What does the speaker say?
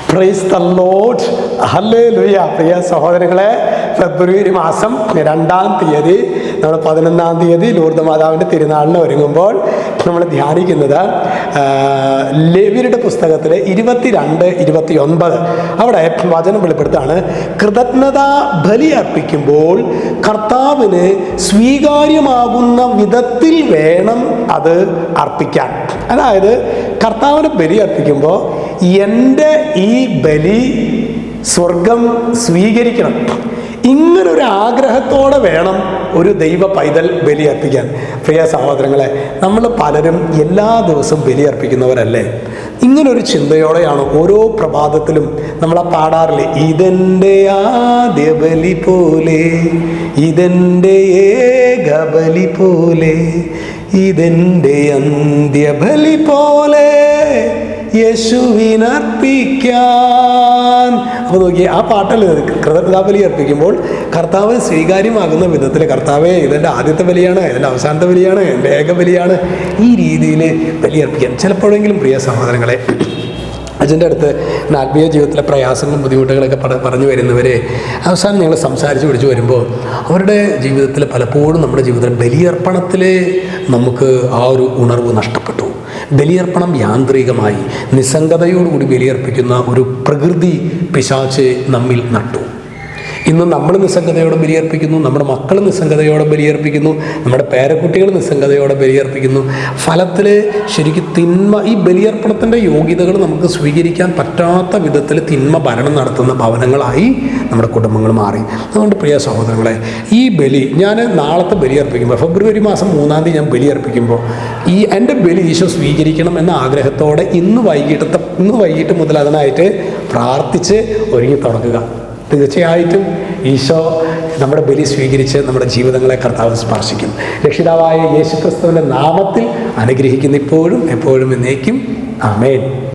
Praise the Lord. Hallelujah. പ്രിയ സഹോദരങ്ങളെ, ഫെബ്രുവരി മാസം 2-ാം തീയതി നമ്മൾ 11-ാം തീയതി ലൂർദ് മാതാവിൻ്റെ തിരുനാളിന് ഒരുങ്ങുമ്പോൾ നമ്മൾ ധ്യാനിക്കുന്നത് ലേവ്യരുടെ പുസ്തകത്തിലെ 22-29 അവിടെ വചനം വെളിപ്പെടുത്താണ്. കൃതജ്ഞതാ ബലി അർപ്പിക്കുമ്പോൾ കർത്താവിന് സ്വീകാര്യമാകുന്ന വിധത്തിൽ വേണം അത് അർപ്പിക്കാൻ. അതായത് കർത്താവിന് ബലി അർപ്പിക്കുമ്പോൾ എൻ്റെ ഈ ബലി സ്വർഗം സ്വീകരിക്കണം, ഇങ്ങനൊരു ആഗ്രഹത്തോടെ വേണം ഒരു ദൈവ പൈതൽ ബലി അർപ്പിക്കാൻ. പ്രിയ സഹോദരങ്ങളെ, നമ്മൾ പലരും എല്ലാ ദിവസവും ബലി അർപ്പിക്കുന്നവരല്ലേ? ഇങ്ങനൊരു ചിന്തയോടെയാണ് ഓരോ പ്രഭാതത്തിലും നമ്മൾ പാടാറില്ലേ, ഇതെൻ്റെ ആദ്യ ബലി പോലെ, ഇതെൻ്റെ ഏക ബലി പോലെ, ഇതെൻ്റെ അന്ത്യബലി പോലെ യേശുവിനർപ്പിക്കാൻ. അപ്പോൾ നോക്കി, ആ പാട്ടിൽ കൃതജ്ഞതാബലി അർപ്പിക്കുമ്പോൾ കർത്താവ് സ്വീകാര്യമാകുന്ന വിധത്തിൽ, കർത്താവേ ഇതെൻ്റെ ആദ്യത്തെ ബലിയാണ്, എൻ്റെ അവസാനത്തെ ബലിയാണ്, എൻ്റെ ഏക ബലിയാണ്, ഈ രീതിയിൽ ബലിയർപ്പിക്കാൻ. ചിലപ്പോഴെങ്കിലും പ്രിയ സഹോദരങ്ങളെ, അച്ഛൻ്റെ അടുത്ത് ആത്മീയ ജീവിതത്തിലെ പ്രയാസങ്ങളും ബുദ്ധിമുട്ടുകളൊക്കെ പറഞ്ഞു വരുന്നവരെ അവസാനം ഞങ്ങൾ സംസാരിച്ച് പിടിച്ച് വരുമ്പോൾ അവരുടെ ജീവിതത്തിൽ പലപ്പോഴും നമ്മുടെ ജീവിതത്തിൽ ബലിയർപ്പണത്തിൽ നമുക്ക് ആ ഒരു ഉണർവ് നഷ്ടപ്പെട്ടു. ബലിയർപ്പണം യാന്ത്രികമായി നിസ്സംഗതയോടുകൂടി ബലിയർപ്പിക്കുന്ന ഒരു പ്രകൃതി പിശാച് നമ്മിൽ നട്ടു. ഇന്ന് നമ്മൾ നിസ്സംഗതയോടെ ബലിയർപ്പിക്കുന്നു, നമ്മുടെ മക്കൾ നിസ്സംഗതയോടെ ബലിയർപ്പിക്കുന്നു, നമ്മുടെ പേരക്കുട്ടികൾ നിസ്സംഗതയോടെ ബലിയർപ്പിക്കുന്നു. ഫലത്തിൽ ശരിക്കും തിന്മ, ഈ ബലിയർപ്പണത്തിൻ്റെ യോഗ്യതകൾ നമുക്ക് സ്വീകരിക്കാൻ പറ്റാത്ത വിധത്തിൽ തിന്മ ഭരണം നടത്തുന്ന ഭവനങ്ങളായി നമ്മുടെ കുടുംബങ്ങൾ മാറി. അതുകൊണ്ട് പ്രിയ സഹോദരങ്ങളെ, ഈ ബലി ഞാൻ നാളത്തെ ബലിയർപ്പിക്കുമ്പോൾ, ഫെബ്രുവരി മാസം 3-ാം തീയതി ഞാൻ ബലിയർപ്പിക്കുമ്പോൾ ഈ എൻ്റെ ബലി ഈശോ സ്വീകരിക്കണം എന്ന ആഗ്രഹത്തോടെ ഇന്ന് വൈകിട്ട് മുതൽ അതിനായിട്ട് പ്രാർത്ഥിച്ച് ഒരുങ്ങി തുടങ്ങുക. തീർച്ചയായിട്ടും ഈശോ നമ്മുടെ ബലി സ്വീകരിച്ച് നമ്മുടെ ജീവിതങ്ങളെ കർത്താവ് സ്പർശിക്കും. രക്ഷിതാവായ യേശുക്രിസ്തുവിൻ്റെ നാമത്തിൽ അനുഗ്രഹിക്കുന്ന ഇപ്പോഴും എപ്പോഴും എന്നേക്കും. ആമേൻ.